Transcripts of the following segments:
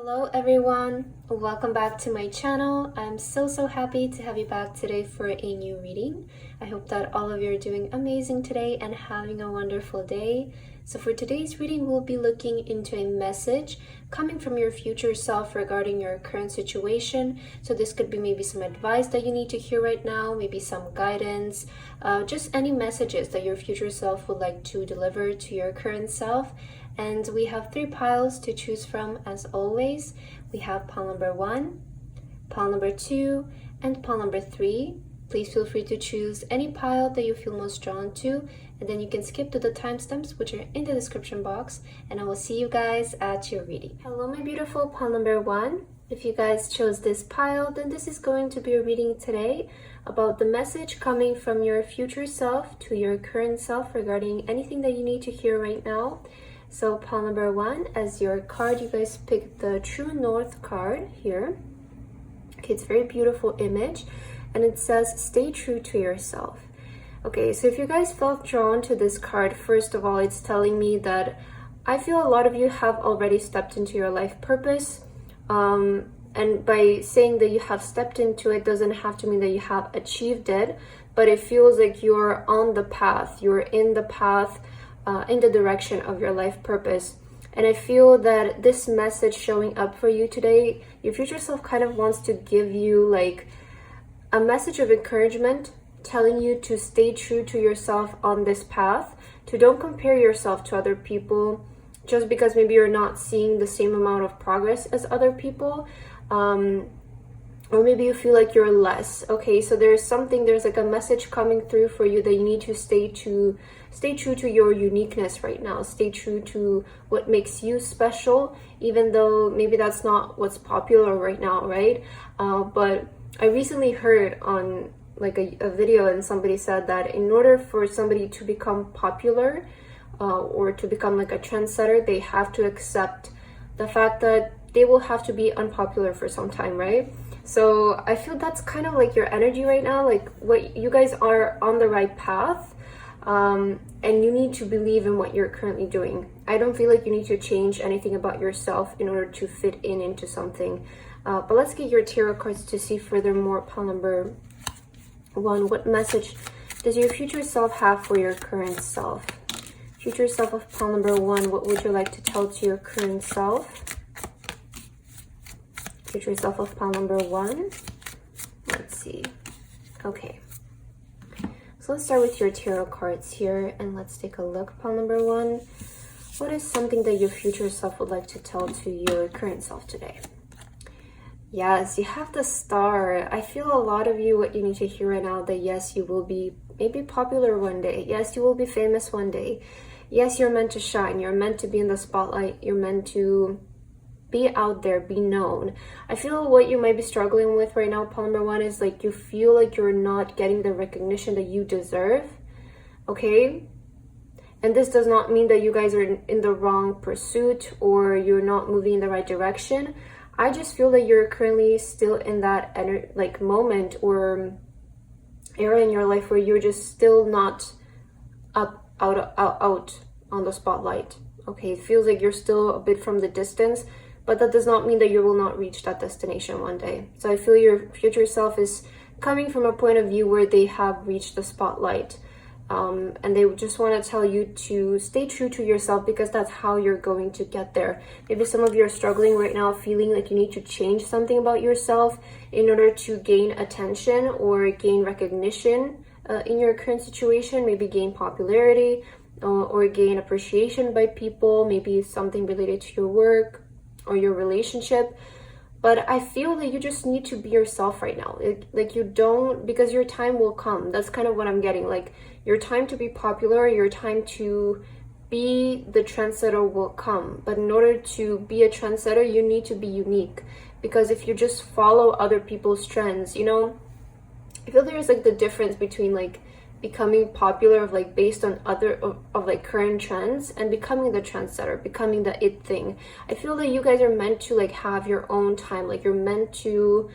Hello everyone, welcome back to my channel. I'm so happy to have you back today for a new reading. I hope that all of you are doing amazing today and having a wonderful day. So for today's reading, we'll be looking into a message coming from your future self regarding your current situation. So this could be maybe some advice that you need to hear right now, maybe some guidance, just any messages that your future self would like to deliver to your current self. And we have 3 piles to choose from as always. We have pile number 1, pile number 2, and pile number 3. Please feel free to choose any pile that you feel most drawn to, and then you can skip to the timestamps which are in the description box, and I will see you guys at your reading. Hello my beautiful pile number 1. If you guys chose this pile, then this is going to be a reading today about the message coming from your future self to your current self regarding anything that you need to hear right now. So pile number 1, as your card, you guys picked the True North card here. Okay, it's a very beautiful image, and it says, stay true to yourself. Okay, so if you guys felt drawn to this card, first of all, it's telling me that I feel a lot of you have already stepped into your life purpose. And by saying that you have stepped into it doesn't have to mean that you have achieved it, but it feels like you're on the path, you're in the path, in the direction of your life purpose. And I feel that this message showing up for you today, your future self kind of wants to give you like a message of encouragement, telling you to stay true to yourself on this path, to don't compare yourself to other people just because maybe you're not seeing the same amount of progress as other people, or maybe you feel like you're less. Okay, so there's like a message coming through for you that you need to stay true to your uniqueness right now. Stay true to what makes you special, even though maybe that's not what's popular right now, right? But I recently heard on like a video, and somebody said that in order for somebody to become popular or to become like a trendsetter, they have to accept the fact that they will have to be unpopular for some time, right? So I feel that's kind of like your energy right now, like what you guys are on the right path, and you need to believe in what you're currently doing. I don't feel like you need to change anything about yourself in order to fit into something. But let's get your tarot cards to see furthermore. Pile number 1, what message does your future self have for your current self? Future self of pile number 1, what would you like to tell to your current self? Future self of pile number 1. Let's see. Okay. So let's start with your tarot cards here, and let's take a look. Pile number 1. What is something that your future self would like to tell to your current self today? Yes, you have the Star. I feel a lot of you, what you need to hear right now, that yes, you will be maybe popular one day. Yes, you will be famous one day. Yes, you're meant to shine. You're meant to be in the spotlight. You're meant to be out there, be known. I feel what you might be struggling with right now, pile number 1, is like you feel like you're not getting the recognition that you deserve. Okay? And this does not mean that you guys are in the wrong pursuit or you're not moving in the right direction. I just feel that you're currently still in that like moment or era in your life where you're just still not out on the spotlight. Okay, it feels like you're still a bit from the distance, but that does not mean that you will not reach that destination one day. So I feel your future self is coming from a point of view where they have reached the spotlight. And they just want to tell you to stay true to yourself, because that's how you're going to get there. Maybe some of you are struggling right now, feeling like you need to change something about yourself in order to gain attention or gain recognition in your current situation, maybe gain popularity or gain appreciation by people, maybe something related to your work or your relationship. But I feel that you just need to be yourself right now. Like you don't, because your time will come. That's kind of what I'm getting. Like your time to be popular, your time to be the trendsetter will come. But in order to be a trendsetter, you need to be unique. Because if you just follow other people's trends, you know, I feel there's like the difference between like becoming popular of like based on of like current trends and becoming the trendsetter, becoming the it thing. I feel that you guys are meant to like have your own time. Like you're meant to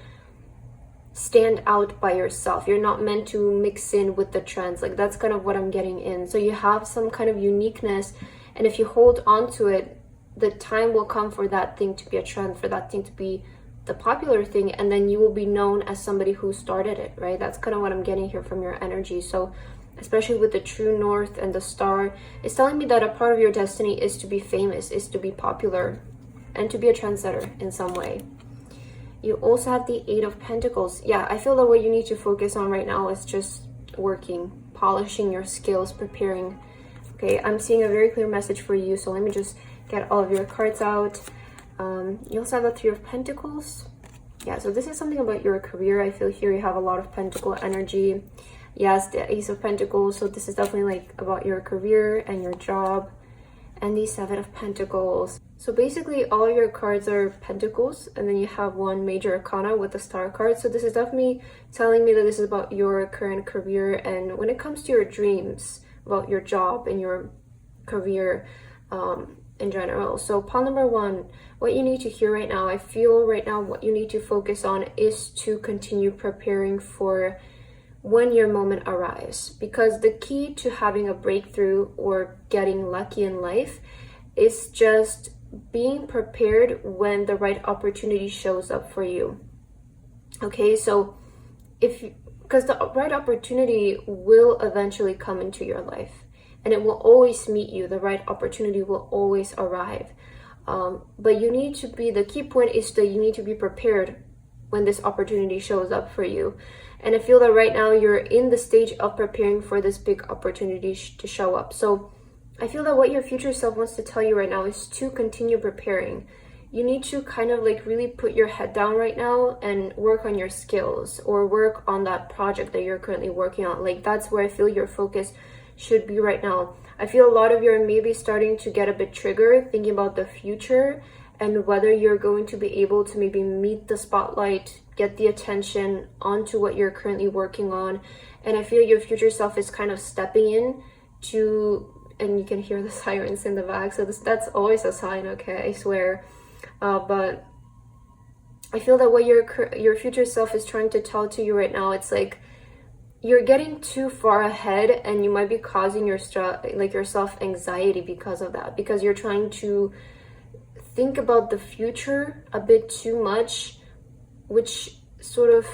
stand out by yourself. You're not meant to mix in with the trends. Like that's kind of what I'm getting in. So you have some kind of uniqueness, and if you hold on to it, the time will come for that thing to be a trend, for that thing to be the popular thing, and then you will be known as somebody who started it, right? That's kind of what I'm getting here from your energy. So especially with the true north and the star, it's telling me that a part of your destiny is to be famous, is to be popular, and to be a trendsetter in some way. You also have the Eight of Pentacles. Yeah, I feel that what you need to focus on right now is just working, polishing your skills, preparing. Okay, I'm seeing a very clear message for you, so let me just get all of your cards out. You also have the Three of Pentacles. Yeah, so this is something about your career. I feel here you have a lot of pentacle energy. Yes, the Ace of Pentacles, so this is definitely like about your career and your job. And the Seven of Pentacles. So basically all of your cards are pentacles, and then you have one major arcana with the star card. So this is definitely telling me that this is about your current career, and when it comes to your dreams, about your job and your career in general. So pile number one, what you need to hear right now, I feel right now what you need to focus on is to continue preparing for when your moment arrives, because the key to having a breakthrough or getting lucky in life is just being prepared when the right opportunity shows up for you. Okay, so because the right opportunity will eventually come into your life, and it will always meet you. The right opportunity will always arrive, but you need to be, the key point is that you need to be prepared when this opportunity shows up for you. And I feel that right now you're in the stage of preparing for this big opportunity to show up. So I feel that what your future self wants to tell you right now is to continue preparing. You need to kind of like really put your head down right now and work on your skills, or work on that project that you're currently working on. Like, that's where I feel your focus should be right now. I feel a lot of you are maybe starting to get a bit triggered, thinking about the future and whether you're going to be able to maybe meet the spotlight, get the attention onto what you're currently working on. And I feel your future self is kind of stepping in to, and you can hear the sirens in the back, so that's always a sign, okay, I swear. But I feel that what your future self is trying to tell to you right now, it's like you're getting too far ahead, and you might be causing yourself anxiety because of that, because you're trying to think about the future a bit too much, which sort of,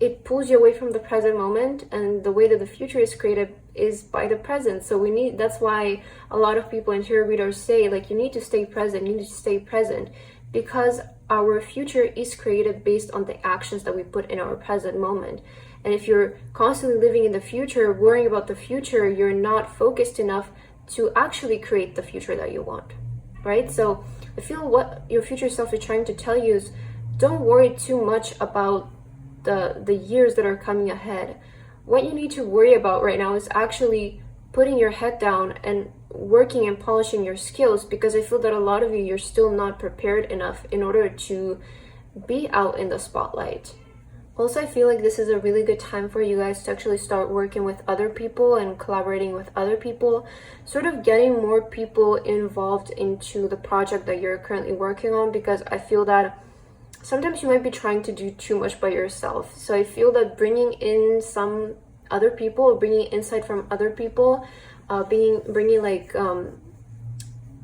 it pulls you away from the present moment. And the way that the future is created is by the present. So that's why a lot of people in tarot readers say, like, you need to stay present, you need to stay present, because our future is created based on the actions that we put in our present moment. And if you're constantly living in the future, worrying about the future, you're not focused enough to actually create the future that you want, right? So I feel what your future self is trying to tell you is, don't worry too much about the years that are coming ahead. What you need to worry about right now is actually putting your head down and working and polishing your skills, because I feel that a lot of you're still not prepared enough in order to be out in the spotlight. Also, I feel like this is a really good time for you guys to actually start working with other people and collaborating with other people, sort of getting more people involved into the project that you're currently working on, because I feel that sometimes you might be trying to do too much by yourself. So I feel that bringing in some other people, bringing insight from other people, bringing like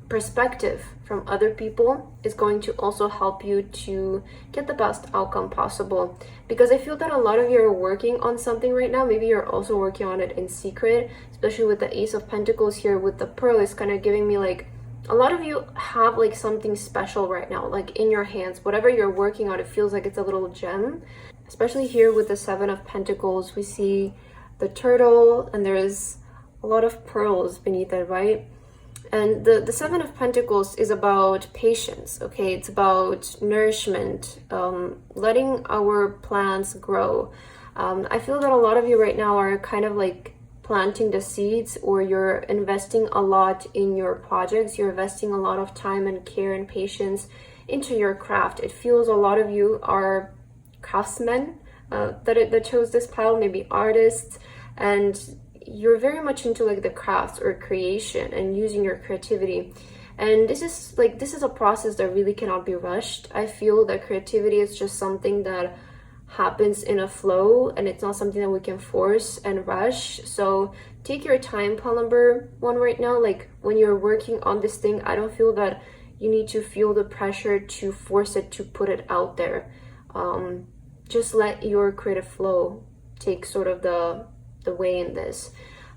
perspective from other people is going to also help you to get the best outcome possible. Because I feel that a lot of you are working on something right now. Maybe you're also working on it in secret, especially with the Ace of Pentacles here with the Pearl. Is kind of giving me like, a lot of you have like something special right now, like in your hands. Whatever you're working on, it feels like it's a little gem. Especially here with the Seven of Pentacles, we see the turtle, and there's a lot of pearls beneath it, right? And the Seven of Pentacles is about patience, okay? It's about nourishment, letting our plants grow. I feel that a lot of you right now are kind of like planting the seeds, or you're investing a lot in your projects. You're investing a lot of time and care and patience into your craft. It feels a lot of you are craftsmen that chose this pile, maybe artists, and you're very much into like the crafts or creation and using your creativity. And this is a process that really cannot be rushed. I feel that creativity is just something that happens in a flow, and it's not something that we can force and rush. So take your time, pile number one right now. Like, when you're working on this thing, I don't feel that you need to feel the pressure to force it, to put it out there. Just let your creative flow take sort of the way in this.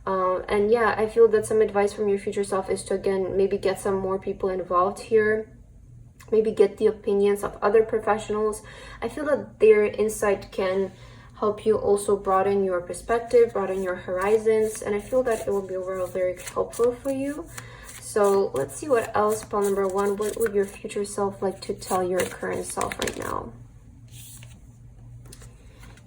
And yeah, I feel that some advice from your future self is to, again, maybe get some more people involved here. Maybe get the opinions of other professionals. I feel that their insight can help you also broaden your perspective, broaden your horizons, and I feel that it will be overall very helpful for you. So let's see what else. Pile number 1, what would your future self like to tell your current self right now?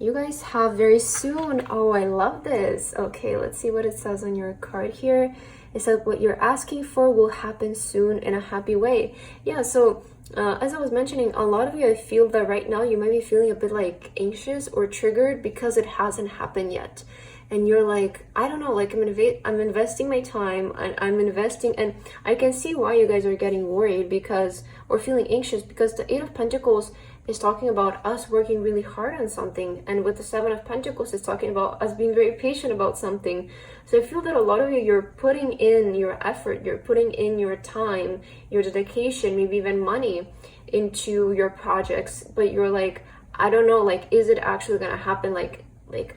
You guys have very soon. Oh, I love this. Okay, let's see what it says on your card here. It says what you're asking for will happen soon in a happy way. Yeah, so as I was mentioning, a lot of you, I feel that right now you might be feeling a bit like anxious or triggered because it hasn't happened yet. And you're like, I don't know, like I'm investing my time, and I'm investing, and I can see why you guys are getting worried because, or feeling anxious, because the 8 of Pentacles is talking about us working really hard on something, and with the 7 of Pentacles is talking about us being very patient about something. So I feel that a lot of you, you're putting in your effort, you're putting in your time, your dedication, maybe even money into your projects, but you're like, I don't know, like, is it actually gonna happen? Like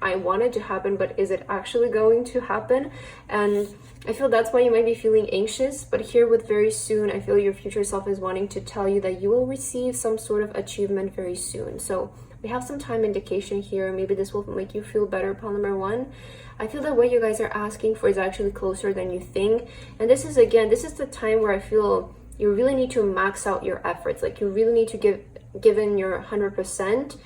I want it to happen, but is it actually going to happen? And I feel that's why you might be feeling anxious. But here with very soon, I feel your future self is wanting to tell you that you will receive some sort of achievement very soon. So we have some time indication here. Maybe this will make you feel better. Pile number 1, I feel that what you guys are asking for is actually closer than you think. And this is, again, this is the time where I feel you really need to max out your efforts. Like you really need to give in your 100%.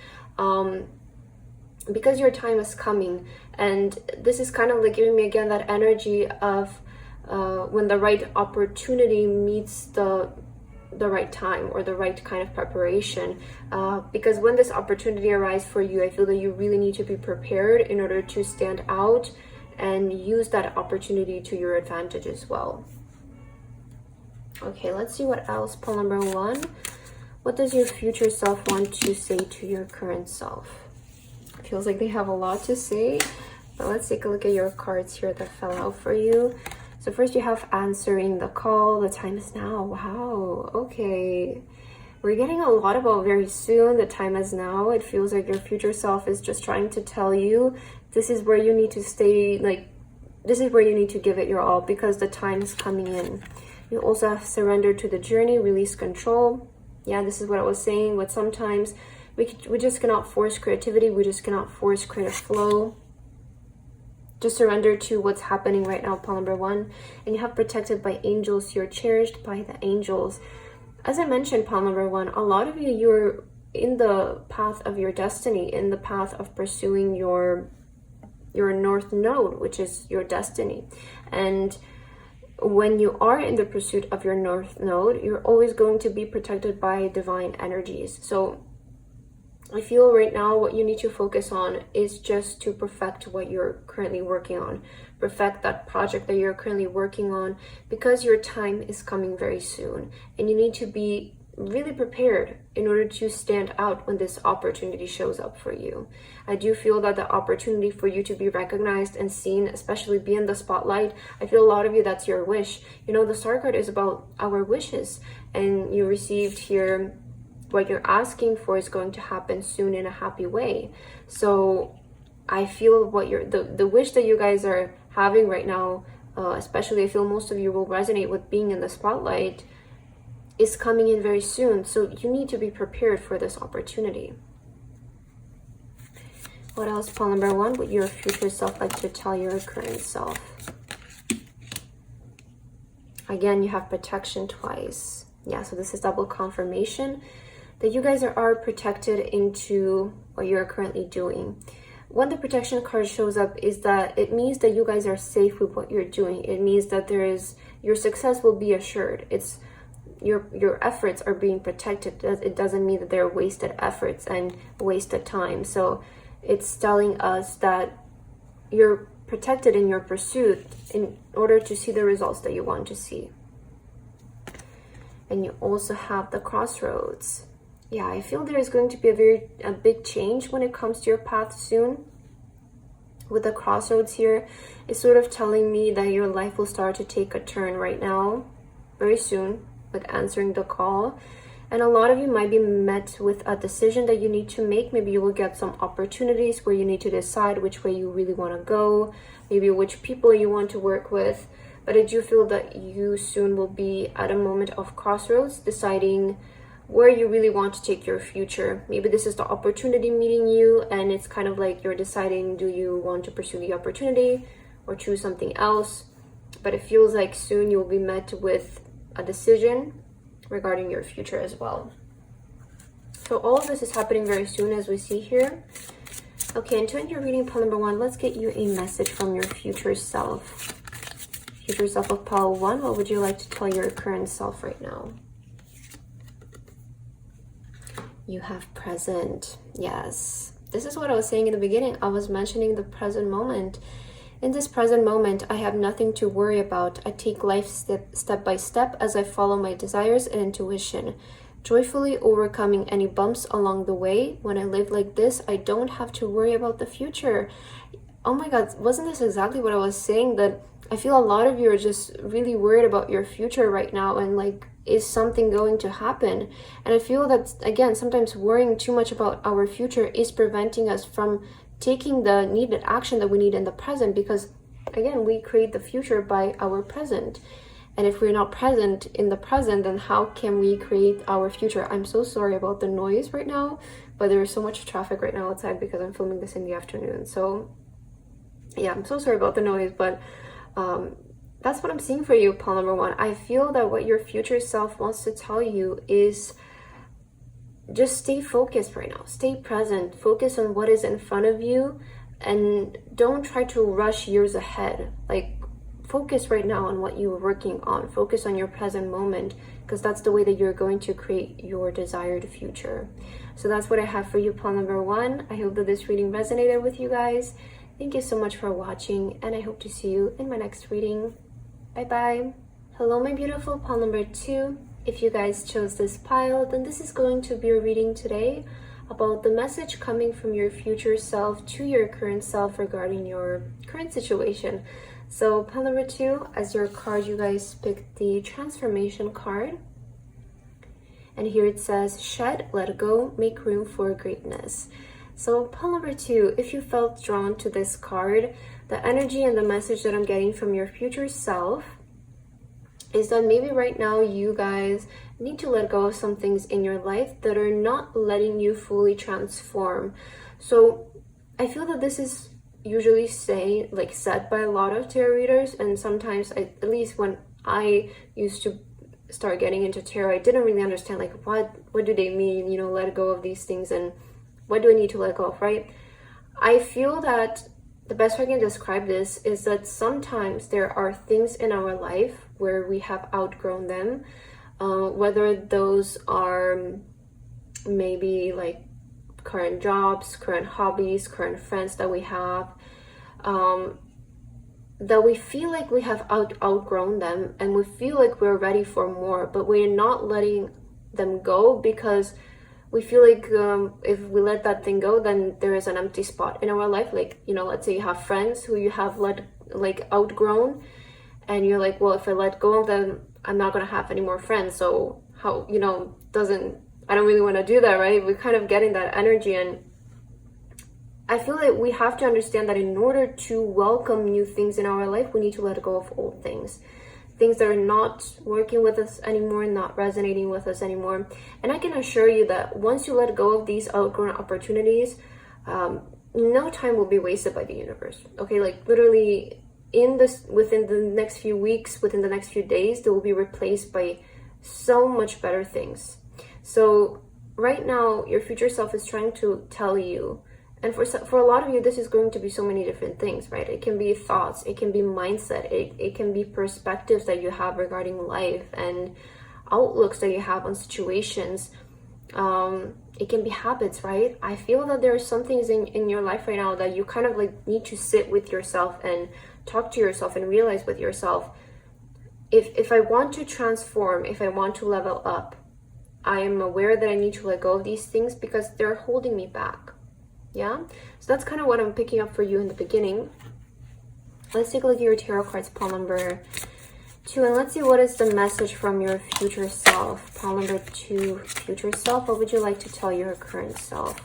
Because your time is coming, and this is kind of like giving me again that energy of when the right opportunity meets the right time or the right kind of preparation, because when this opportunity arises for you, I feel that you really need to be prepared in order to stand out and use that opportunity to your advantage as well. Okay, let's see what else. Pile number 1, what does your future self want to say to your current self? Feels like they have a lot to say, but let's take a look at your cards here that fell out for you. So first you have answering the call. The time is now. Wow. Okay, we're getting a lot about very soon. The time is now. It feels like your future self is just trying to tell you this is where you need to stay, like this is where you need to give it your all, because the time is coming in. You also have surrender to the journey, release control. Yeah, this is what I was saying, but sometimes we just cannot force creativity. We just cannot force creative flow. Just surrender to what's happening right now, pile number 1. And you have protected by angels. You're cherished by the angels. As I mentioned, pile number 1, a lot of you, you're in the path of your destiny, in the path of pursuing your north node, which is your destiny. And when you are in the pursuit of your north node, you're always going to be protected by divine energies. So I feel right now what you need to focus on is just to perfect what you're currently working on. Perfect that project that you're currently working on, because your time is coming very soon. And you need to be really prepared in order to stand out when this opportunity shows up for you. I do feel that the opportunity for you to be recognized and seen, especially be in the spotlight, I feel a lot of you, that's your wish. You know, the Star card is about our wishes, and you received here what you're asking for is going to happen soon in a happy way. So I feel what you're the wish that you guys are having right now, especially I feel most of you will resonate with being in the spotlight, is coming in very soon. So you need to be prepared for this opportunity. What else, pile number 1, would your future self like to tell your current self? Again, you have protection twice. Yeah, so this is double confirmation that you guys are protected into what you're currently doing. When the protection card shows up, is that it means that you guys are safe with what you're doing. It means that your success will be assured. It's your efforts are being protected. It doesn't mean that they're wasted efforts and wasted time. So it's telling us that you're protected in your pursuit in order to see the results that you want to see. And you also have the crossroads. Yeah, I feel there is going to be a big change when it comes to your path soon. With the crossroads here, it's sort of telling me that your life will start to take a turn right now, very soon. like answering the call. And a lot of you might be met with a decision that you need to make. Maybe you will get some opportunities where you need to decide which way you really want to go, maybe which people you want to work with. But I do feel that you soon will be at a moment of crossroads, deciding where you really want to take your future. Maybe this is the opportunity meeting you, and it's kind of like you're deciding, do you want to pursue the opportunity or choose something else? But it feels like soon you'll be met with a decision regarding your future as well. So all of this is happening very soon, as we see here. Okay, and to end your reading, pile number 1, let's get you a message from your future self. Future self of pile 1, what would you like to tell your current self right now? You have present. Yes, this is what I was saying in the beginning. I was mentioning the present moment. In this present moment, I have nothing to worry about. I take life step by step as I follow my desires and intuition, joyfully overcoming any bumps along the way. When I live like this, I don't have to worry about the future. Oh my God, wasn't this exactly what I was saying? That I feel a lot of you are just really worried about your future right now, and like, is something going to happen? And I feel that, again, sometimes worrying too much about our future is preventing us from taking the needed action that we need in the present, because again, we create the future by our present. And if we're not present in the present, then how can we create our future? I'm so sorry about the noise right now, but there is so much traffic right now outside because I'm filming this in the afternoon. So yeah, I'm so sorry about the noise, but that's what I'm seeing for you, pile number 1. I feel that what your future self wants to tell you is just stay focused right now. Stay present. Focus on what is in front of you, and don't try to rush years ahead. Like, focus right now on what you're working on. Focus on your present moment, because that's the way that you're going to create your desired future. So that's what I have for you, pile number 1. I hope that this reading resonated with you guys. Thank you so much for watching, and I hope to see you in my next reading. Bye bye. Hello, my beautiful pile number 2. If you guys chose this pile, then this is going to be a reading today about the message coming from your future self to your current self regarding your current situation. So pile number 2, as your card, you guys picked the transformation card. And here it says, shed, let go, make room for greatness. So pile number 2, if you felt drawn to this card, the energy and the message that I'm getting from your future self is that maybe right now you guys need to let go of some things in your life that are not letting you fully transform. So I feel that this is usually said by a lot of tarot readers, and sometimes at least when I used to start getting into tarot, I didn't really understand like what do they mean, you know, let go of these things, and what do I need to let go of, right? I feel that the best way I can describe this is that sometimes there are things in our life where we have outgrown them, whether those are maybe like current jobs, current hobbies, current friends that we have, that we feel like we have outgrown them, and we feel like we're ready for more, but we're not letting them go because we feel like if we let that thing go, then there is an empty spot in our life. Like, you know, let's say you have friends who you have outgrown, and you're like, well, if I let go of them, I'm not gonna have any more friends. So how, you know, I don't really want to do that, right? We're kind of getting that energy, and I feel like we have to understand that in order to welcome new things in our life, we need to let go of old things that are not working with us anymore, not resonating with us anymore. And I can assure you that once you let go of these outgrown opportunities, no time will be wasted by the universe. Okay, like literally within the next few weeks, within the next few days, they will be replaced by so much better things. So right now, your future self is trying to tell you, and for a lot of you, this is going to be so many different things, right? It can be thoughts, it can be mindset, it can be perspectives that you have regarding life and outlooks that you have on situations. It can be habits, right? I feel that there are some things in your life right now that you kind of like need to sit with yourself and talk to yourself and realize with yourself, if I want to transform, if I want to level up, I am aware that I need to let go of these things because they're holding me back. Yeah, so that's kind of what I'm picking up for you in the beginning. Let's take a look at your tarot cards, pile number 2. And let's see, what is the message from your future self? Pile number 2, future self. What would you like to tell your current self?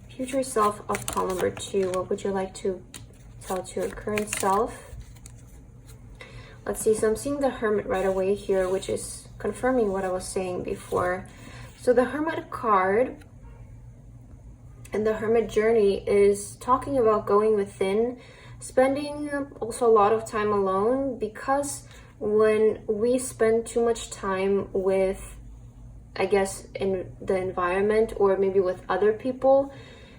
Future self of pile number 2. What would you like to tell to your current self? Let's see. So I'm seeing the Hermit right away here, which is confirming what I was saying before. So the Hermit card and the Hermit journey is talking about going within, spending also a lot of time alone, because when we spend too much time with, I guess, in the environment or maybe with other people,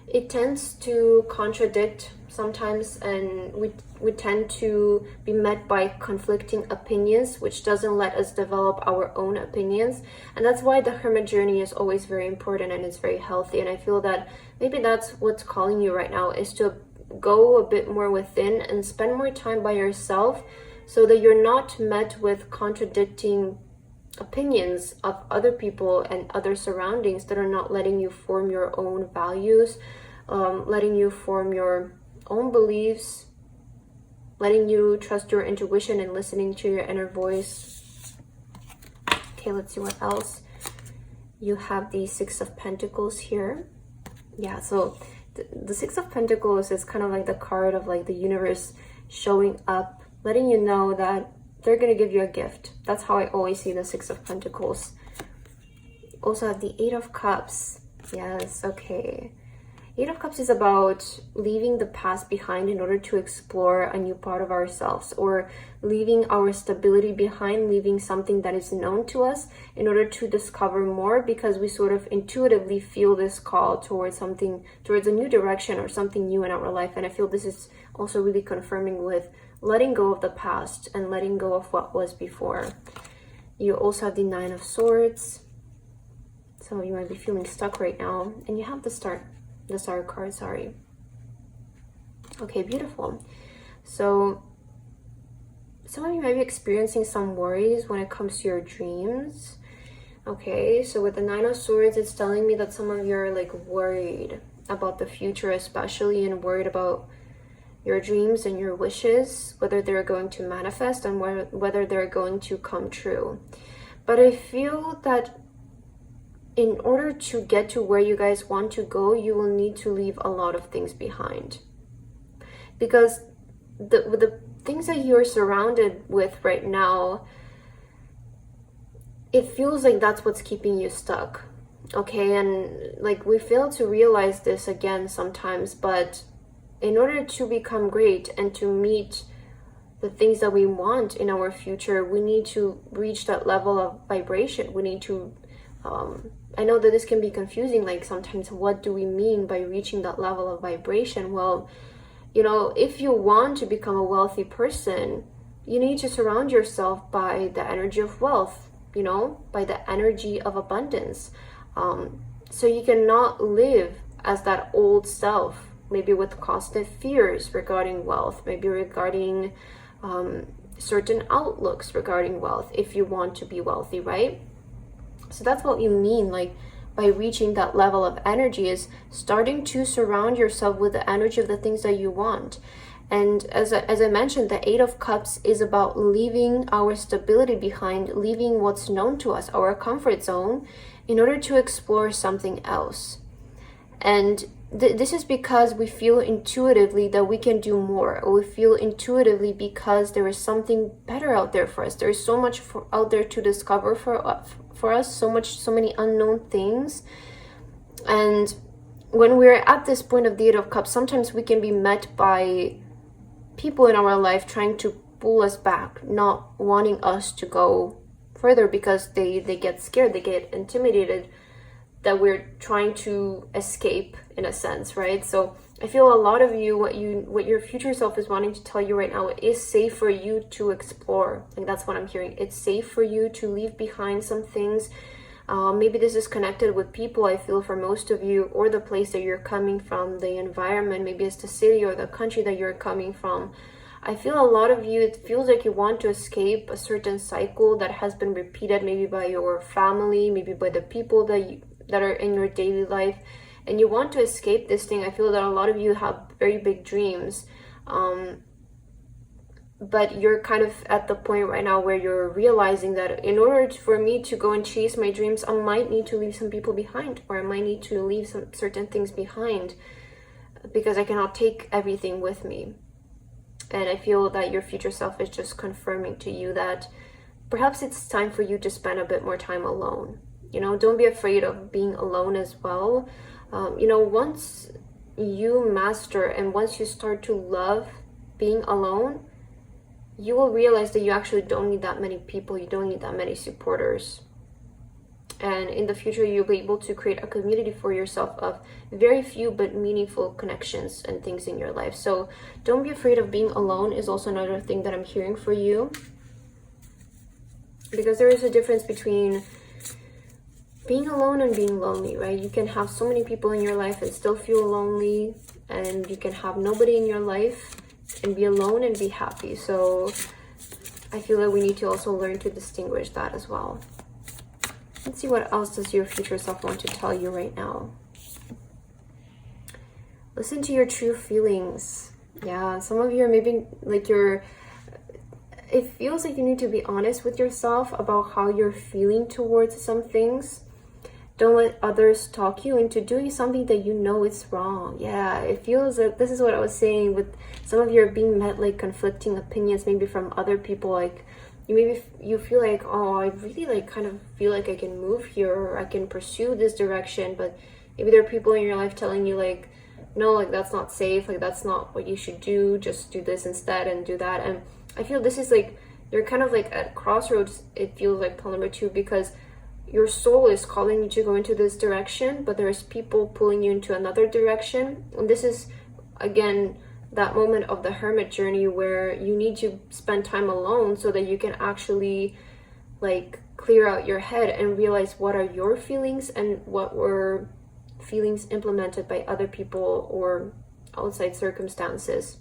it tends to contradict sometimes, and we tend to be met by conflicting opinions, which doesn't let us develop our own opinions. And that's why the Hermit journey is always very important, and it's very healthy. And I feel that maybe that's what's calling you right now, is to go a bit more within and spend more time by yourself, so that you're not met with contradicting opinions of other people and other surroundings that are not letting you form your own values, letting you form your own beliefs, letting you trust your intuition and listening to your inner voice. Okay, let's see what else. You have the 6 of Pentacles here. Yeah, so the 6 of Pentacles is kind of like the card of like the universe showing up, letting you know that they're going to give you a gift. That's how I always see the 6 of Pentacles. Also have the 8 of Cups. Yes, okay. 8 of Cups is about leaving the past behind in order to explore a new part of ourselves, or leaving our stability behind, leaving something that is known to us in order to discover more, because we sort of intuitively feel this call towards something, towards a new direction or something new in our life. And I feel this is also really confirming with letting go of the past and letting go of what was before. You also have the 9 of Swords. So you might be feeling stuck right now. And you have the Star card, sorry. Okay, beautiful. So some of you might be experiencing some worries when it comes to your dreams. Okay, so with the 9 of Swords, it's telling me that some of you are like worried about the future especially, and worried about your dreams and your wishes, whether they're going to manifest and whether they're going to come true. But I feel that in order to get to where you guys want to go, you will need to leave a lot of things behind. Because the things that you're surrounded with right now, it feels like that's what's keeping you stuck. Okay, and like we fail to realize this again sometimes, but in order to become great and to meet the things that we want in our future, we need to reach that level of vibration. We need to I know that this can be confusing, like sometimes what do we mean by reaching that level of vibration? Well, you know, if you want to become a wealthy person, you need to surround yourself by the energy of wealth, you know, by the energy of abundance. So you cannot live as that old self, maybe with constant fears regarding wealth, maybe regarding certain outlooks regarding wealth, if you want to be wealthy, right? So that's what you mean, like by reaching that level of energy, is starting to surround yourself with the energy of the things that you want. And as I mentioned, the 8 of Cups is about leaving our stability behind, leaving what's known to us, our comfort zone, in order to explore something else. And this is because we feel intuitively that we can do more, or we feel intuitively because there is something better out there for us. There is so much out there to discover for us, so many unknown things. And when we're at this point of the 8 of Cups, sometimes we can be met by people in our life trying to pull us back, not wanting us to go further because they get scared, they get intimidated that we're trying to escape, in a sense, right? So I feel a lot of you, what your future self is wanting to tell you right now, it is safe for you to explore. Like that's what I'm hearing. It's safe for you to leave behind some things. Maybe this is connected with people, I feel, for most of you, or the place that you're coming from, the environment, maybe it's the city or the country that you're coming from. I feel a lot of you, it feels like you want to escape a certain cycle that has been repeated, maybe by your family, maybe by the people that are in your daily life, and you want to escape this thing. I feel that a lot of you have very big dreams, but you're kind of at the point right now where you're realizing that in order for me to go and chase my dreams, I might need to leave some people behind, or I might need to leave some certain things behind, because I cannot take everything with me. And I feel that your future self is just confirming to you that perhaps it's time for you to spend a bit more time alone. You know, don't be afraid of being alone as well. You know, once you master and once you start to love being alone, you will realize that you actually don't need that many people. You don't need that many supporters. And in the future, you'll be able to create a community for yourself of very few but meaningful connections and things in your life. So don't be afraid of being alone is also another thing that I'm hearing for you. Because there is a difference between being alone and being lonely, right? You can have so many people in your life and still feel lonely. And you can have nobody in your life and be alone and be happy. So I feel that we need to also learn to distinguish that as well. Let's see what else does your future self want to tell you right now. Listen to your true feelings. Yeah, some of you are maybe like it feels like you need to be honest with yourself about how you're feeling towards some things. Don't let others talk you into doing something that you know is wrong. Yeah, it feels like this is what I was saying with some of you are being met like conflicting opinions, maybe from other people. Like you feel like, oh, I really like kind of feel like I can move here, or I can pursue this direction, but maybe there are people in your life telling you like, no, like that's not safe, like that's not what you should do, just do this instead and do that. And I feel this is like you're kind of like at crossroads, it feels like pole number 2, because your soul is calling you to go into this direction, but there's people pulling you into another direction. And this is again that moment of the hermit journey where you need to spend time alone so that you can actually like clear out your head and realize what are your feelings and what were feelings implemented by other people or outside circumstances.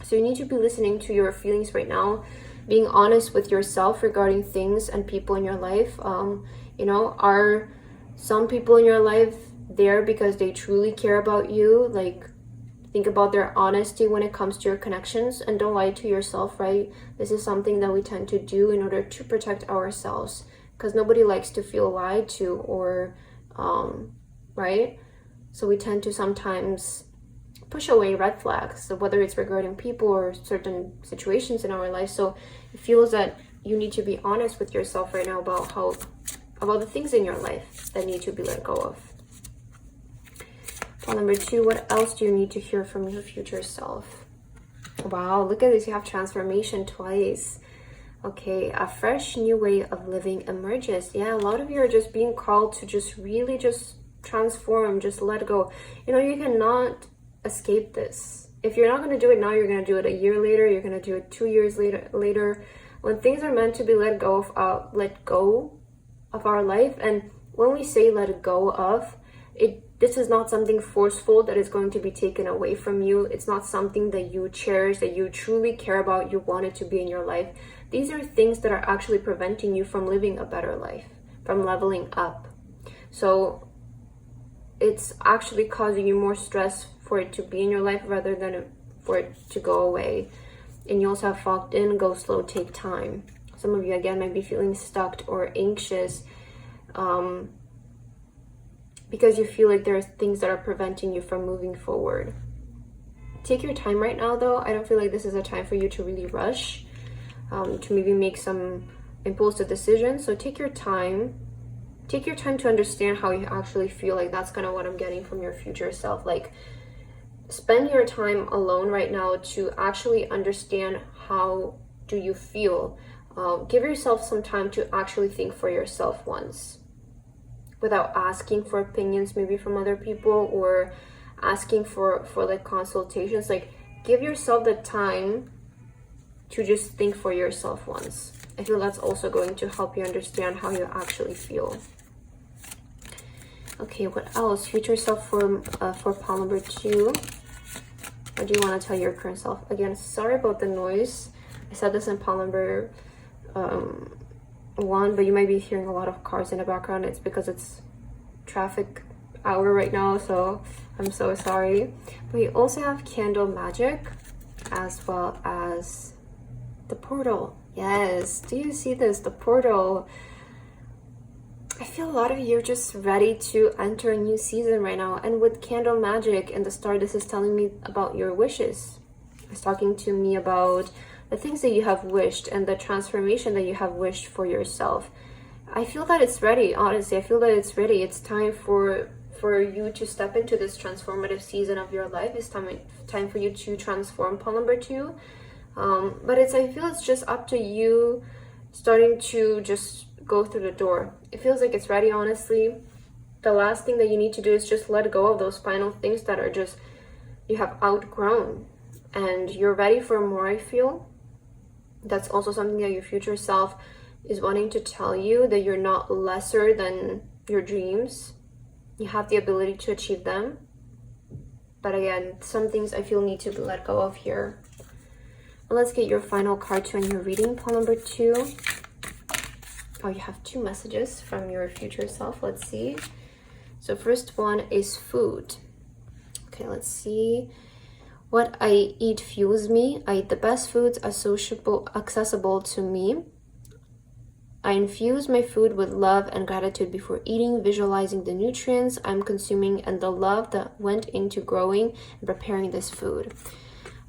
So you need to be listening to your feelings right now, being honest with yourself regarding things and people in your life. You know, are some people in your life there because they truly care about you? Like, think about their honesty when it comes to your connections, and don't lie to yourself, right? This is something that we tend to do in order to protect ourselves, because nobody likes to feel lied to or, right? So we tend to sometimes push away red flags, so whether it's regarding people or certain situations in our life. So it feels that you need to be honest with yourself right now about the things in your life that need to be let go of. Well, number 2, what else do you need to hear from your future self? Wow, look at this, you have transformation twice. Okay, a fresh new way of living emerges. Yeah, a lot of you are just being called to just really just transform, just let go. You know, you cannot escape this. If you're not going to do it now, you're going to do it a year later, you're going to do it 2 years later. When things are meant to be let go of our life, and when we say let go of it, this is not something forceful that is going to be taken away from you. It's not something that you cherish, that you truly care about, you want it to be in your life. These are things that are actually preventing you from living a better life, from leveling up. So it's actually causing you more stress for it to be in your life rather than for it to go away. And you also have fogged in, go slow, take time. Some of you again might be feeling stuck or anxious because you feel like there's things that are preventing you from moving forward. Take your time right now though. I don't feel like this is a time for you to really rush, to maybe make some impulsive decisions. So take your time. Take your time to understand how you actually feel. Like that's kind of what I'm getting from your future self. Like, spend your time alone right now to actually understand how do you feel. Give yourself some time to actually think for yourself once, without asking for opinions maybe from other people or asking for like consultations. Like, give yourself the time to just think for yourself once. I feel that's also going to help you understand how you actually feel. Okay, what else? Future self for pile number 2. What do you want to tell your current self? Again, sorry about the noise. I said this in pile number 1, but you might be hearing a lot of cars in the background. It's because it's traffic hour right now, so I'm so sorry. But you also have candle magic as well as The portal. Yes. Do you see this? The portal. I feel a lot of you are just ready to enter a new season right now. And with candle magic and the star, this is telling me about your wishes. It's talking to me about the things that you have wished and the transformation that you have wished for yourself. I feel that it's ready, honestly. I feel that it's ready. It's time for you to step into this transformative season of your life. It's time for you to transform, pile number 2. But I feel it's just up to you starting to just go through the door. It feels like it's ready, honestly. The last thing that you need to do is just let go of those final things that are just, you have outgrown. And you're ready for more, I feel. That's also something that your future self is wanting to tell you, that you're not lesser than your dreams. You have the ability to achieve them. But again, some things I feel need to be let go of here. Let's get your final card to end your reading, pile number 2. Oh, you have 2 messages from your future self. Let's see. So first one is food. Okay, let's see. What I eat fuels me. I eat the best foods accessible to me. I infuse my food with love and gratitude before eating, visualizing the nutrients I'm consuming and the love that went into growing and preparing this food.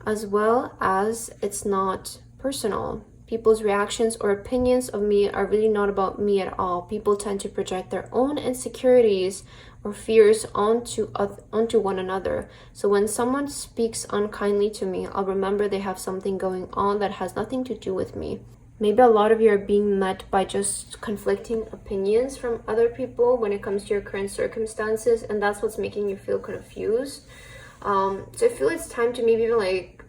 As well as it's not personal. People's reactions or opinions of me are really not about me at all. People tend to project their own insecurities or fears onto one another. So when someone speaks unkindly to me, I'll remember they have something going on that has nothing to do with me. Maybe a lot of you are being met by just conflicting opinions from other people when it comes to your current circumstances, and that's what's making you feel confused. So I feel it's time to maybe like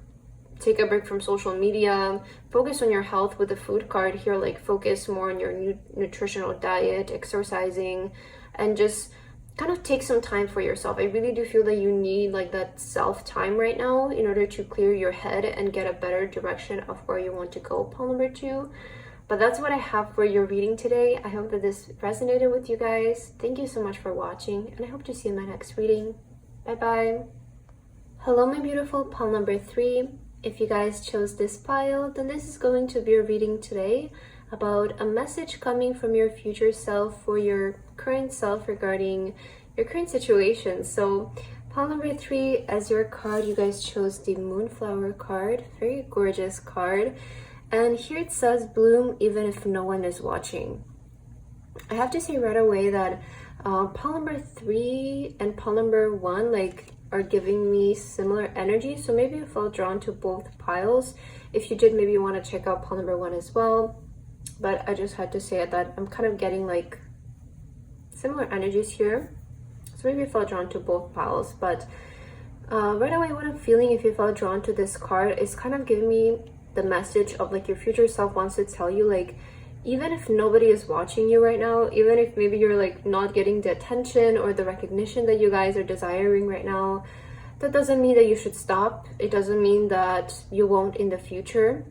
take a break from social media, focus on your health with the food card here, like focus more on your nutritional diet, exercising, and just kind of take some time for yourself. I really do feel that you need like that self time right now in order to clear your head and get a better direction of where you want to go, pile number 2. But that's what I have for your reading today. I hope that this resonated with you guys. Thank you so much for watching, and I hope to see you in my next reading. Bye bye. Hello, my beautiful pile number 3. If you guys chose this pile, then this is going to be a reading today about a message coming from your future self for your current self regarding your current situation. So pile number 3, as your card, you guys chose the Moonflower card. Very gorgeous card. And here it says, bloom even if no one is watching. I have to say right away that pile number 3 and pile number 1 are giving me similar energy. So maybe you felt drawn to both piles. If you did, maybe you want to check out pile number 1 as well. But I just had to say that I'm kind of getting like similar energies here. So maybe you felt drawn to both piles. But right away, what I'm feeling, if you felt drawn to this card, is kind of giving me the message of like your future self wants to tell you, like, even if nobody is watching you right now, even if maybe you're like not getting the attention or the recognition that you guys are desiring right now, that doesn't mean that you should stop. It doesn't mean that you won't in the future.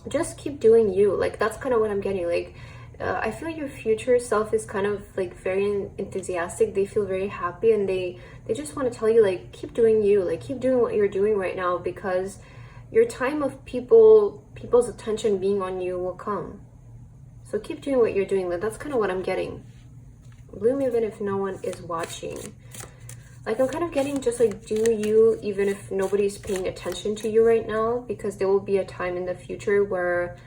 Just keep doing you. Like, that's kind of what I'm getting. Like, I feel your future self is kind of like very enthusiastic. They feel very happy, and they just want to tell you, like, keep doing you. Like, keep doing what you're doing right now, because your time of people's attention being on you will come. So keep doing what you're doing. That's kind of what I'm getting. Bloom even if no one is watching. Like, I'm kind of getting just like, do you even if nobody's paying attention to you right now, because there will be a time in the future where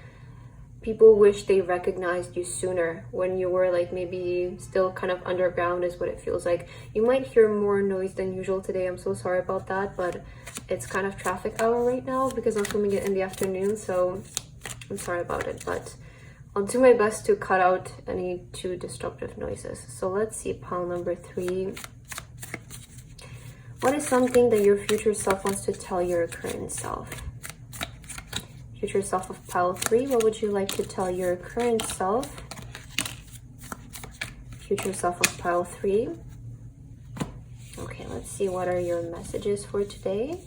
people wish they recognized you sooner, when you were like maybe still kind of underground, is what it feels like. You might hear more noise than usual today. I'm so sorry about that, but it's kind of traffic hour right now because I'm filming it in the afternoon, so I'm sorry about it, but I'll do my best to cut out any too disruptive noises. So let's see, pile number 3. What is something that your future self wants to tell your current self? Future self of pile 3, what would you like to tell your current self? Future self of pile 3. Okay, let's see, what are your messages for today?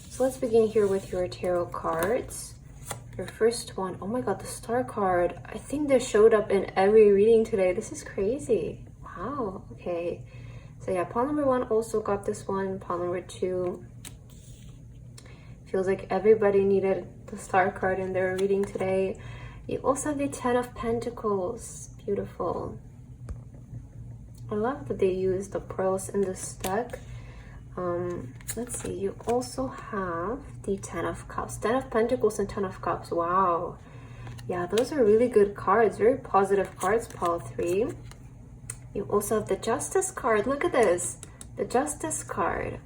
So let's begin here with your tarot cards. Your first one, oh my god, the star card. I think they showed up in every reading today. This is crazy. Wow, okay. So yeah, pile number 1 also got this one. Pile number 2. feels like everybody needed the Star card in their reading today. You also have the Ten of Pentacles. Beautiful. I love that they use the pearls in this deck. Let's see, you also have the Ten of Cups. 10 of Pentacles and 10 of Cups. Wow. Yeah, those are really good cards. Very positive cards, Pile 3. You also have the Justice card. Look at this. The Justice card.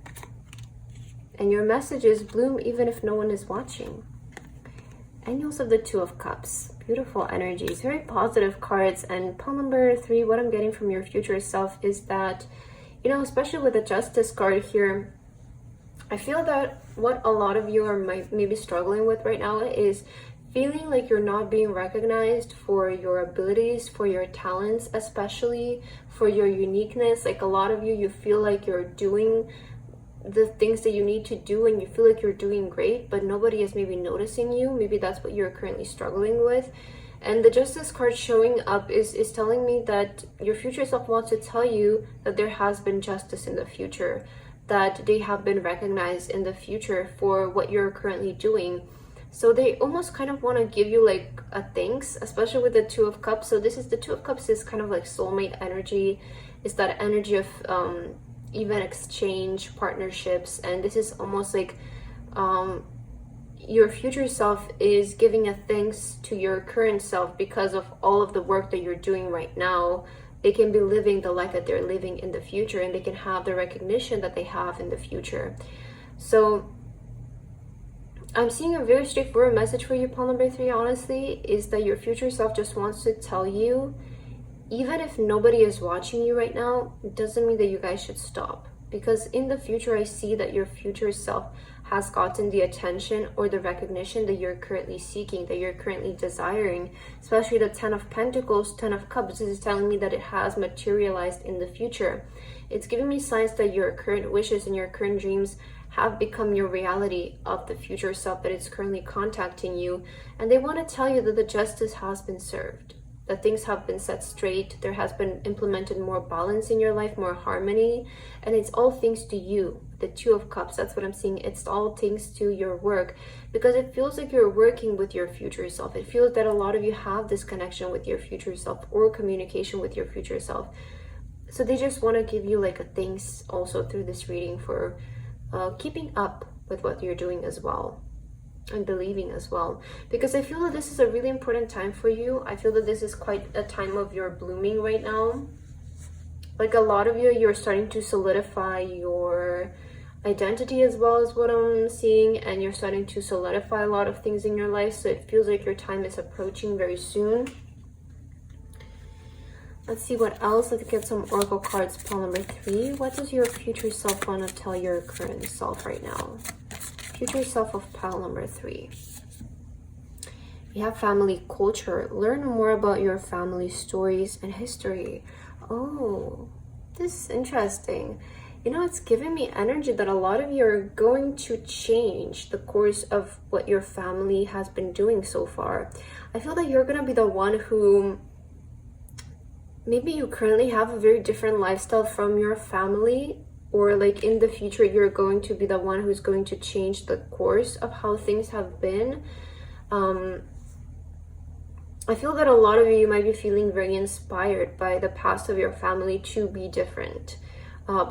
And your messages bloom even if no one is watching. And you also have the Two of Cups. Beautiful energies. Very positive cards. And pile number 3, what I'm getting from your future self is that, you know, especially with the Justice card here, I feel that what a lot of you are maybe struggling with right now is feeling like you're not being recognized for your abilities, for your talents, especially for your uniqueness. Like a lot of you, you feel like you're doing the things that you need to do and you feel like you're doing great, but nobody is maybe noticing you. Maybe that's what you're currently struggling with. And the Justice card showing up is telling me that your future self wants to tell you that there has been justice in the future, that they have been recognized in the future for what you're currently doing. So they almost kind of want to give you like a thanks, especially with the Two of Cups. So this is the Two of Cups is kind of like soulmate energy. It's that energy of even exchange, partnerships. And this is almost like your future self is giving a thanks to your current self because of all of the work that you're doing right now. They can be living the life that they're living in the future, and they can have the recognition that they have in the future. So I'm seeing a very straightforward message for you, pile number 3, honestly, is that your future self just wants to tell you, even if nobody is watching you right now, it doesn't mean that you guys should stop. Because in the future, I see that your future self has gotten the attention or the recognition that you're currently seeking, that you're currently desiring. Especially the 10 of Pentacles, 10 of Cups, this is telling me that it has materialized in the future. It's giving me signs that your current wishes and your current dreams have become your reality of the future self that is currently contacting you. And they want to tell you that the justice has been served, that things have been set straight, there has been implemented more balance in your life, more harmony, and it's all thanks to you. The Two of Cups, that's what I'm seeing. It's all thanks to your work, because it feels like you're working with your future self. It feels that a lot of you have this connection with your future self or communication with your future self. So they just want to give you like a thanks also through this reading for keeping up with what you're doing as well, and believing as well, because I feel that this is a really important time for you. I feel that this is quite a time of your blooming right now. Like a lot of you, you're starting to solidify your identity as well, as what I'm seeing, and you're starting to solidify a lot of things in your life. So it feels like your time is approaching very soon. Let's see what else. Let's get some oracle cards. Pile number 3. What does your future self want to tell your current self right now? Future self of pile number 3. You have family culture. Learn more about your family stories and history. Oh, this is interesting. You know, it's giving me energy that a lot of you are going to change the course of what your family has been doing so far. I feel that you're going to be the one who, maybe you currently have a very different lifestyle from your family, or like in the future you're going to be the one who's going to change the course of how things have been. I feel that a lot of you might be feeling very inspired by the past of your family to be different,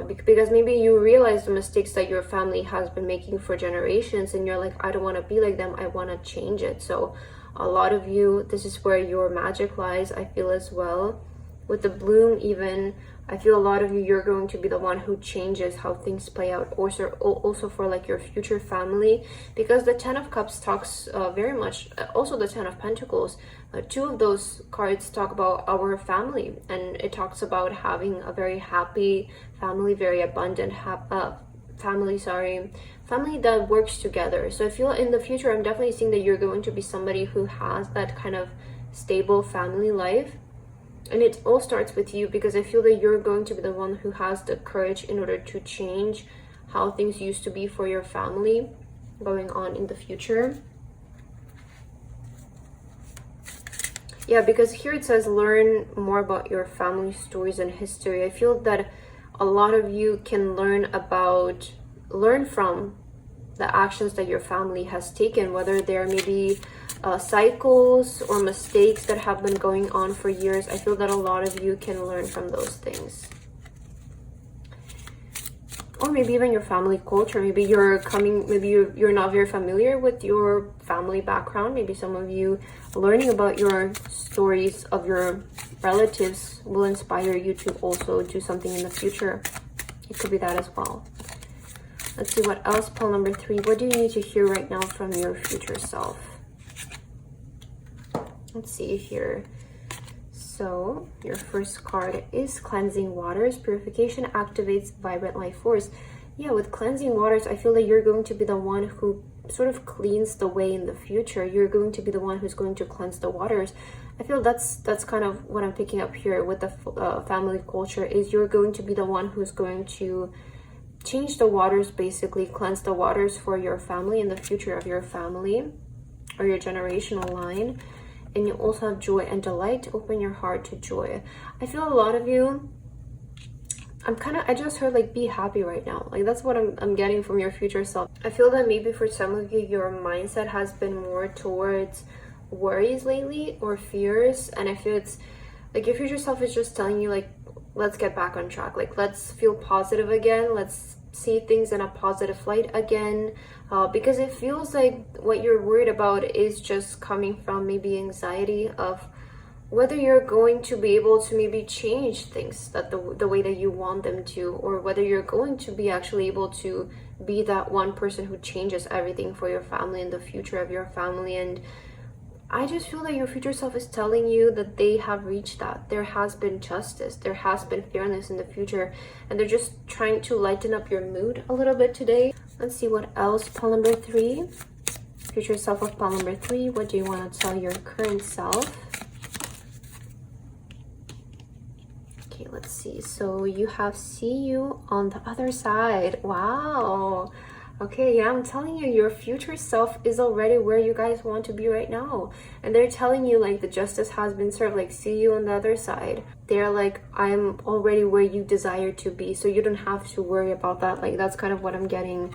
because maybe you realize the mistakes that your family has been making for generations, and you're like, I don't want to be like them, I want to change it. So a lot of you, this is where your magic lies, I feel, as well. With the bloom even, I feel a lot of you, you're going to be the one who changes how things play out, also for like your future family, because the 10 of Cups talks very much, also the 10 of Pentacles, 2 of those cards talk about our family, and it talks about having a very happy family, very abundant family that works together. So I feel in the future, I'm definitely seeing that you're going to be somebody who has that kind of stable family life. And it all starts with you, because I feel that you're going to be the one who has the courage in order to change how things used to be for your family going on in the future. Yeah, because here it says learn more about your family stories and history. I feel that a lot of you can learn from the actions that your family has taken, whether they're maybe cycles or mistakes that have been going on for years. I feel that a lot of you can learn from those things. Or maybe even your family culture. Maybe you're not very familiar with your family background. Maybe some of you learning about your stories of your relatives will inspire you to also do something in the future. It could be that as well. Let's see what else. Pile number 3. What do you need to hear right now from your future self? Let's see here. So your first card is cleansing waters. Purification activates vibrant life force. Yeah, with cleansing waters, I feel that you're going to be the one who sort of cleans the way in the future. You're going to be the one who's going to cleanse the waters. I feel that's kind of what I'm picking up here with the family culture, is you're going to be the one who's going to change the waters, basically cleanse the waters for your family and the future of your family or your generational line. And you also have joy and delight. Open your heart to joy. I feel a lot of you, I just heard like be happy right now. Like that's what I'm getting from your future self. I feel that maybe for some of you, your mindset has been more towards worries lately or fears. And I feel it's like your future self is just telling you like, let's get back on track. Like let's feel positive again. Let's see things in a positive light again. Because it feels like what you're worried about is just coming from maybe anxiety of whether you're going to be able to maybe change things that the way that you want them to, or whether you're going to be actually able to be that one person who changes everything for your family and the future of your family. And I just feel that your future self is telling you that they have reached that. There has been justice. There has been fairness in the future. And they're just trying to lighten up your mood a little bit today. Let's see what else. Pile number 3. Future self of pile number 3. What do you want to tell your current self? Okay, let's see. So you have see you on the other side. Wow. Okay, yeah, I'm telling you, your future self is already where you guys want to be right now. And they're telling you like the justice has been served, like see you on the other side. They're like, I'm already where you desire to be, so you don't have to worry about that. Like that's kind of what I'm getting.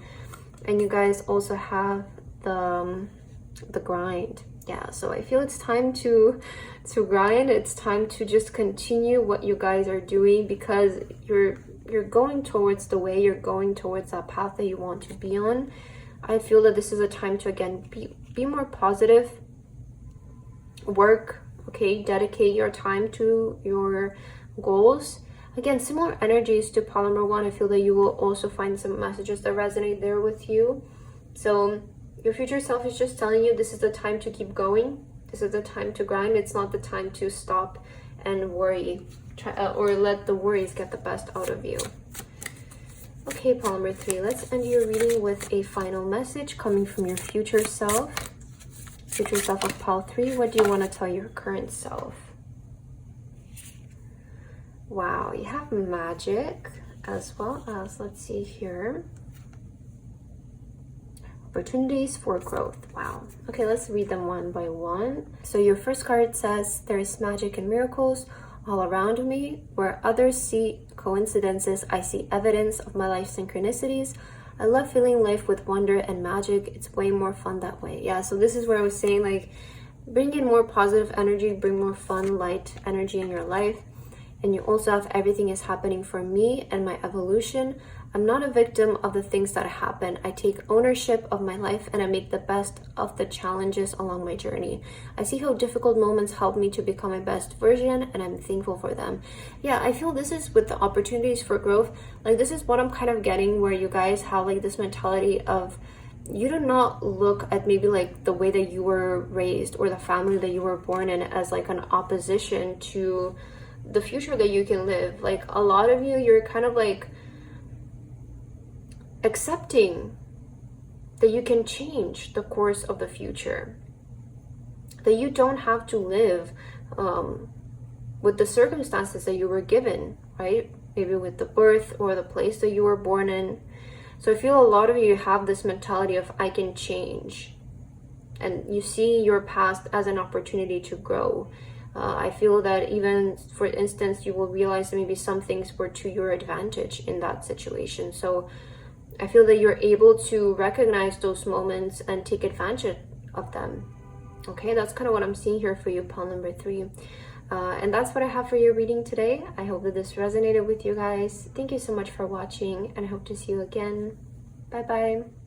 And you guys also have the grind. Yeah, so I feel it's time to grind. It's time to just continue what you guys are doing, because you're going towards the way, you're going towards that path that you want to be on. I feel that this is a time to again be more positive, work, okay, dedicate your time to your goals. Again, similar energies to pile number 1. I feel that you will also find some messages that resonate there with you. So your future self is just telling you this is the time to keep going. This is the time to grind. It's not the time to stop and worry or let the worries get the best out of you. Okay, pile number 3. Let's end your reading with a final message coming from your future self. Future self of pile 3. What do you want to tell your current self? Wow, you have magic as well as, let's see here, opportunities for growth. Wow. Okay, let's read them one by one. So your first card says, there is magic and miracles all around me. Where others see coincidences, I see evidence of my life synchronicities. I love filling life with wonder and magic. It's way more fun that way. Yeah, so this is where I was saying, like, bring in more positive energy, bring more fun, light energy in your life. And you also have everything is happening for me and my evolution. I'm not a victim of the things that happen. I take ownership of my life and I make the best of the challenges along my journey. I see how difficult moments help me to become my best version, and I'm thankful for them. Yeah, I feel this is with the opportunities for growth. Like, this is what I'm kind of getting, where you guys have like this mentality of, you do not look at maybe like the way that you were raised or the family that you were born in as like an opposition to the future that you can live. Like, a lot of you, you're kind of like accepting that you can change the course of the future, that you don't have to live with the circumstances that you were given, right? Maybe with the birth or the place that you were born in. So I feel a lot of you have this mentality of, I can change, and you see your past as an opportunity to grow. I feel that even, for instance, you will realize that maybe some things were to your advantage in that situation. So I feel that you're able to recognize those moments and take advantage of them. Okay, that's kind of what I'm seeing here for you, pile number 3. And that's what I have for your reading today. I hope that this resonated with you guys. Thank you so much for watching, and I hope to see you again. Bye bye.